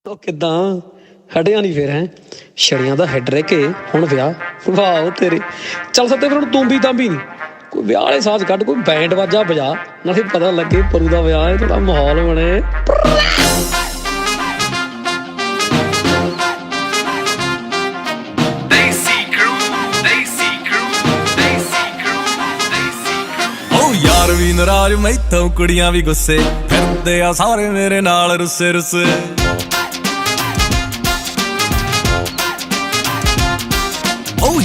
ਉਹ ਕਿੱਦਾਂ ਹਟਿਆ ਨਹੀਂ ਫਿਰ ਹੈ ਛੜੀਆਂ ਦਾ ਹੈਡ ਰਹਿ ਕੇ ਹੁਣ ਵਿਆਹ ਵਾਹ ਤੇਰੇ ਚੱਲ ਸੱਤੇ ਫਿਰ ਹੁਣ ਤੂੰ ਵੀ ਤਾਂ ਵੀ ਨਹੀਂ ਕੋਈ ਵਿਆਹ ਵਾਲੇ ਸਾਜ਼ ਕੱਢ ਕੋਈ ਬੈਂਡ ਵਾਜਾ ਵਜਾ ਨਾਲੇ ਪਤਾ ਲੱਗੇ ਪਰੂ ਦਾ ਵਿਆਹ ਹੈ ਥੋੜਾ ਮਾਹੌਲ ਬਣੇ यार भी नाराज मैथों कुड़ियां भी गुस्से फिरदे आ सारे मेरे नाल रुस्से रुस्से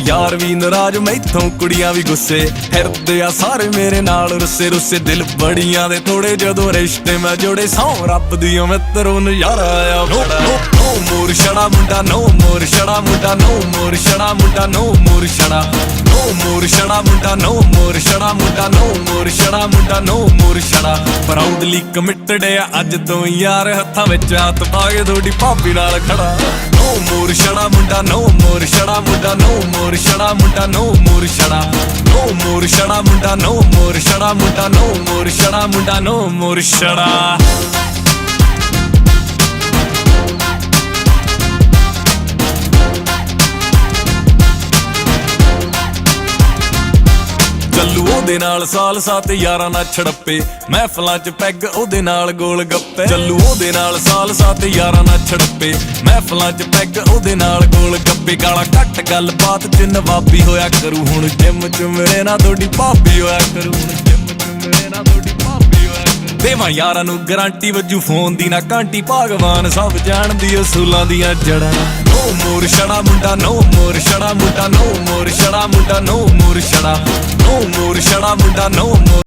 यार भी नाराज मैथों कुड़ियां भी गुस्से फिरदे आ सारे मेरे नाल रुस्से रुस्से दिल बड़ियां दे तोड़े जदों रिश्ते मैं जोड़े सौ रब दियों मित्रों नजारा आया बड़ा नो मोर छड़ा मुंडा नो मोर छड़ा मुंडा नो मोर छड़ा मुंडा नो मोर छड़ा नो मोर छड़ा मुंडा नो मोर छड़ा मुंडा नो मोर छड़ा मुंडा नो मोर छड़ा प्राउडली कमिटेड है अज तो यार हत्थां विच हत्थ पा के थोड़ी भाभी नाल खड़ा नो मोर छड़ा मुंडा नो मोर छड़ा मुंडा नो मोर छड़ा मुंडा नो मोर छड़ा नो मोर छड़ा मुंडा नो मोर छड़ा मुंडा नो मोर छड़ा मुंडा नो मोर छड़ा ਚੱਲੂ ਉਹਦੇ ਨਾਲ ਸਾਲ ਸਾਤ ਯਾਰਾਂ ਨਾਲ ਛੜੱਪੇ ਮਹਿਫਲਾਂ 'ਚ ਪੈਗ ਉਹਦੇ ਨਾਲ ਗੋਲ ਗੱਪੇ ਚੱਲੂ ਉਹਦੇ ਨਾਲ ਸਾਲ ਸਾਤ ਯਾਰਾਂ ਨਾਲ ਛੜੱਪੇ ਮਹਿਫਲਾਂ 'ਚ ਪੈਗ ਉਹਦੇ ਨਾਲ ਗੋਲ ਗੱਪੇ ਗਾਲਾਂ ਘੱਟ ਗੱਲਬਾਤ 'ਚ ਨਵਾਬੀ ਹੋਇਆ ਕਰੂ ਹੁਣ ਜਿੰਮ 'ਚ ਮੇਰੇ ਨਾਲ ਤੁਹਾਡੀ ਭਾਬੀ ਹੋਇਆ ਕਰੂ ਹੁਣ ਜਿੰਮ 'ਚ ਮੇਰੇ ਨਾਲ ਤੁਹਾਡੀ ਭਾਬੀ ਹੋਇਆ ਕਰੂ ਦੇਵਾਂ ਯਾਰਾਂ ਨੂੰ ਗਾਰੰਟੀ ਵੱਜੂ ਫੋਨ ਦੀ ਨਾ ਘੰਟੀ ਭਗਵਾਨ ਸਭ ਜਾਣਦੀ ਅਸੂਲਾਂ ਦੀਆਂ ਜੜਾਂ नो मोर छड़ा मुंडा नो मोर छड़ा मुंडा नो मोर छड़ा मुंडा नो मोर छड़ा नो मोर छड़ा मुंडा नो मोर